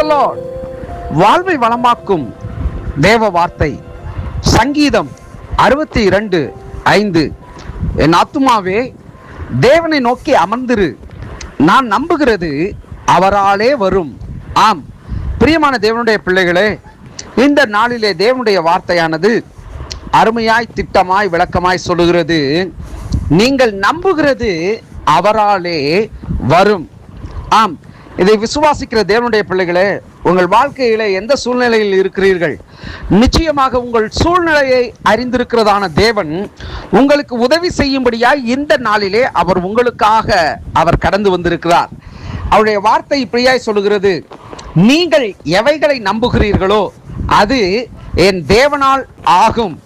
தி Lord. வாழ்வை வளமாக்கும் தேவ வார்த்தை சங்கீதம் 62:5. என் ஆத்துமாவே தேவனை நோக்கி அமர்ந்திரு, நான் நம்புகிறது அவராலே வரும். ஆம், பிரியமான தேவனுடைய பிள்ளைகளே, இந்த நாளிலே தேவனுடைய வார்த்தையானது அருமையாய் திட்டமாய் விளக்கமாய் சொல்லுகிறது, நீங்கள் நம்புகிறது அவராலே வரும். ஆம், இதை விசுவாசிக்கிற தேவனுடைய பிள்ளைகளே, உங்கள் வாழ்க்கையில எந்த சூழ்நிலையில் இருக்கிறீர்கள், நிச்சயமாக உங்கள் சூழ்நிலையை அறிந்திருக்கிறதான தேவன் உங்களுக்கு உதவி செய்யும்படியாய் இந்த நாளிலே அவர் உங்களுக்காக அவர் கடந்து வந்திருக்கிறார். அவருடைய வார்த்தை இப்படியாய் சொல்லுகிறது, நீங்கள் எவைகளை நம்புகிறீர்களோ அது என் தேவனால் ஆகும்,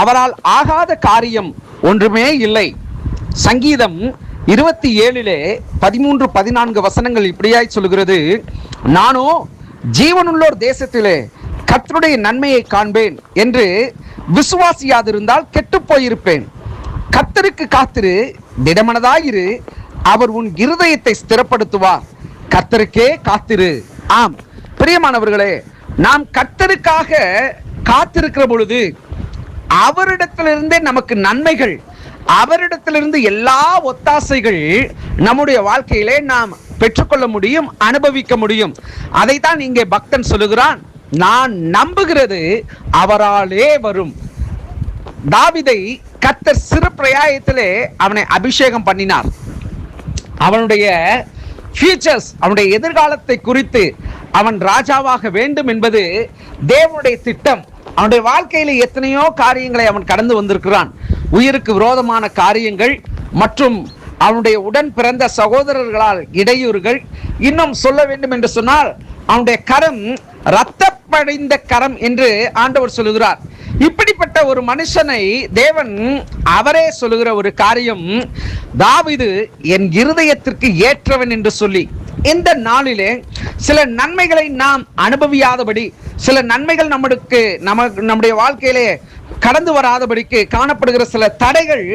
அவரால் ஆகாத காரியம் ஒன்றுமே இல்லை. சங்கீதம் 27:13-14 வசனங்கள் இப்படியாய் சொல்லுகிறது, நானோ ஜீவனுள்ளோர் தேசத்திலே கர்த்தருடைய நன்மையை காண்பேன் என்று விசுவாசியாதிருந்தால் கெட்டு போயிருப்பேன். கர்த்தருக்கு காத்திரு, திடமனதாயிரு, அவர் உன் இருதயத்தை ஸ்திரப்படுத்துவார். கர்த்தருக்கே காத்திரு. ஆம், பிரியமானவர்களே, நாம் கர்த்தருக்காக காத்திருக்கிற பொழுது அவரிடத்திலிருந்தே நமக்கு நன்மைகள், அவரிடத்திலிருந்து எல்லா ஒத்தாசைகள் நம்முடைய வாழ்க்கையிலே நாம் பெற்றுக்கொள்ள முடியும், அனுபவிக்க முடியும். அதைத்தான் இங்கே பக்தன் சொல்லுகிறான், நான் நம்புகிறது அவராலே வரும். தாவீதை கர்த்தர் சிறு பிராயத்திலே அவனை அபிஷேகம் பண்ணினார். அவனுடைய ஃபியூச்சர்ஸ், அவனுடைய எதிர்காலத்தை குறித்து அவன் ராஜாவாக வேண்டும் என்பது தேவனுடைய திட்டம். அவனுடைய வாழ்க்கையில எத்தனையோ காரியங்களை அவன் கடந்து வந்திருக்கிறான். உயிருக்கு விரோதமான காரியங்கள் மற்றும் அவனுடைய உடன் பிறந்த சகோதரர்களால் இடையூறுகள், இன்னும் சொல்ல வேண்டும் என்று சொன்னால் அவனுடைய கரம் இரத்தப்படைந்த கரம் என்று ஆண்டவர் சொல்லுகிறார். இப்படிப்பட்ட ஒரு மனுஷனை தேவன் அவரே சொல்லுகிற ஒரு காரியம், தாவீது என் இருதயத்திற்கு ஏற்றவன் என்று சொல்லி. இந்த நாளிலே சில நன்மைகளை நாம் அனுபவியாதபடி, சில நன்மைகள் நம்முடைய வாழ்க்கையிலே கடந்து வராதபடிக்கு காணப்படுகிற சில தடைகள்,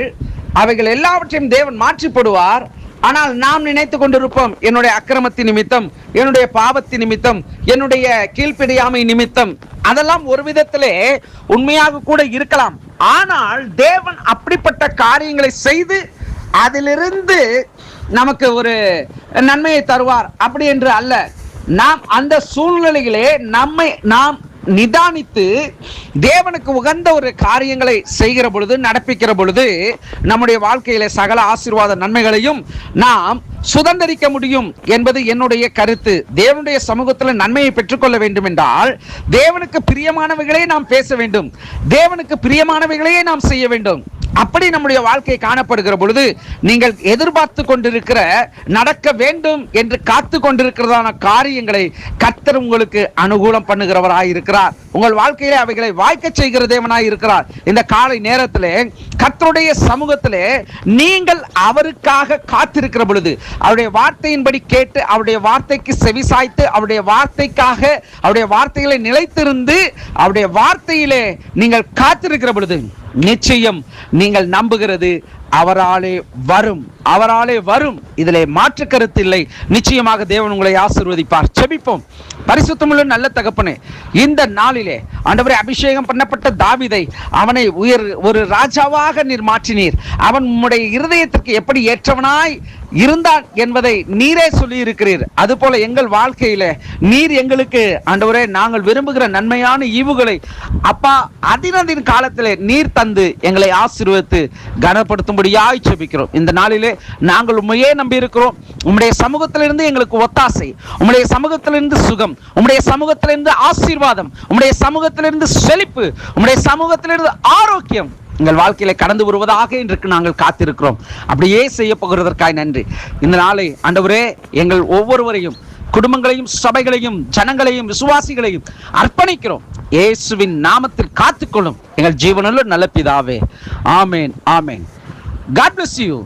அவைகள் எல்லாவற்றையும் தேவன் மாற்றி போடுவார். ஆனால் நாம் நினைத்து கொண்டிருப்போம், என்னுடைய அக்கிரமத்தின் நிமித்தம், என்னுடைய பாவத்தின் நிமித்தம், என்னுடைய கீழ்ப்படியாமை நிமித்தம். அதெல்லாம் ஒரு விதத்திலே உண்மையாக கூட இருக்கலாம். ஆனால் தேவன் அப்படிப்பட்ட காரியங்களை செய்து அதிலிருந்து நமக்கு ஒரு நன்மையை தருவார் அப்படி என்று அல்ல. நாம் அந்த சூழ்நிலையிலே நாம் நிதானித்து தேவனுக்கு உகந்த ஒரு காரியங்களை செய்கிற பொழுது, நடப்பிக்கிற பொழுது நம்முடைய வாழ்க்கையில சகல ஆசீர்வாத நன்மைகளையும் நாம் சுதந்திரிக்க முடியும் என்பது என்னுடைய கருத்து. தேவனுடைய சமூகத்தில் நன்மையை பெற்றுக்கொள்ள வேண்டும் என்றால் தேவனுக்கு பிரியமானவைகளே நாம் பேச வேண்டும், தேவனுக்கு பிரியமானவைகளையே நாம் செய்ய வேண்டும். அப்படி நம்முடைய வாழ்க்கை காணப்படுகிற பொழுது நீங்கள் எதிர்பார்த்து கொண்டிருக்கிற, நடக்க வேண்டும் என்று காத்து கொண்டிருக்கிறதான காரியங்களை கர்த்தர் உங்களுக்கு அனுகூலம் பண்ணுகிறவராய் இருக்கிறார். உங்கள் வாழ்க்கையிலே அவைகளை வாய்க்க செய்கிற தேவனாய் இருக்கிறார். இந்த காலை நேரத்திலே கர்த்தருடைய சமூகத்திலே நீங்கள் அவருக்காக காத்திருக்கிற பொழுது, அவருடைய வார்த்தையின்படி கேட்டு, அவருடைய வார்த்தைக்கு செவிசாய்த்து, அவருடைய வார்த்தைக்காக, அவருடைய வார்த்தைகளை நிலைத்திருந்து, அவருடைய வார்த்தையிலே நீங்கள் காத்திருக்கிற பொழுது நிச்சயம் நீங்கள் நம்புகிறது அவராலே வரும், அவராலே வரும். இதிலே மாற்று கருத்து இல்லை. நிச்சயமாக தேவன் உங்களை ஆசீர்வதிப்பார். செபிப்போம். பரிசுத்தமுள்ள நல்ல தகப்பனே, இந்த நாளிலே ஆண்டவரே, அபிஷேகம் பண்ணப்பட்ட தாவீதை அவனை ஒரு ராஜாவாக நீர் மாற்றினீர். அவன் உம்முடைய இருதயத்திற்கு எப்படி ஏற்றவனாய் இருந்தான் என்பதை நீரே சொல்லி இருக்கிறீர். அதுபோல எங்கள் வாழ்க்கையில நீர் எங்களுக்கு ஆண்டவரே, நாங்கள் விரும்புகிற நன்மையான ஈவுகளை அப்பா அதினதின் காலத்திலே நீர் தந்து எங்களை ஆசீர்வதித்து கனப்படுத்தும்படியாய் ஜெபிக்கிறோம். இந்த நாளிலே நாங்கள் உம்மையே நம்பி இருக்கிறோம். உம்முடைய சமூகத்திலிருந்து எங்களுக்கு ஒத்தாசை, உம்முடைய சமூகத்திலிருந்து சுகம், உம்முடைய சமூகத்திலிருந்து ஆசீர்வாதம், உம்முடைய சமூகத்திலிருந்து செழிப்பு, உம்முடைய சமூகத்திலிருந்து ஆரோக்கியம் எங்கள் வாழ்க்கையில கடந்து வருவதாக இன்றைக்கு நாங்கள் காத்திருக்கிறோம். அப்படியே செய்ய போகிறதற்காய் நன்றி. இந்த நாளை ஆண்டவரே, எங்கள் ஒவ்வொருவரையும், குடும்பங்களையும், சபைகளையும், ஜனங்களையும், விசுவாசிகளையும் அர்ப்பணிக்கிறோம். இயேசுவின் நாமத்தில் காத்துக்கொள்ளும் எங்கள் ஜீவனுள்ள நல்ல பிதாவே. ஆமேன், ஆமேன். God bless you.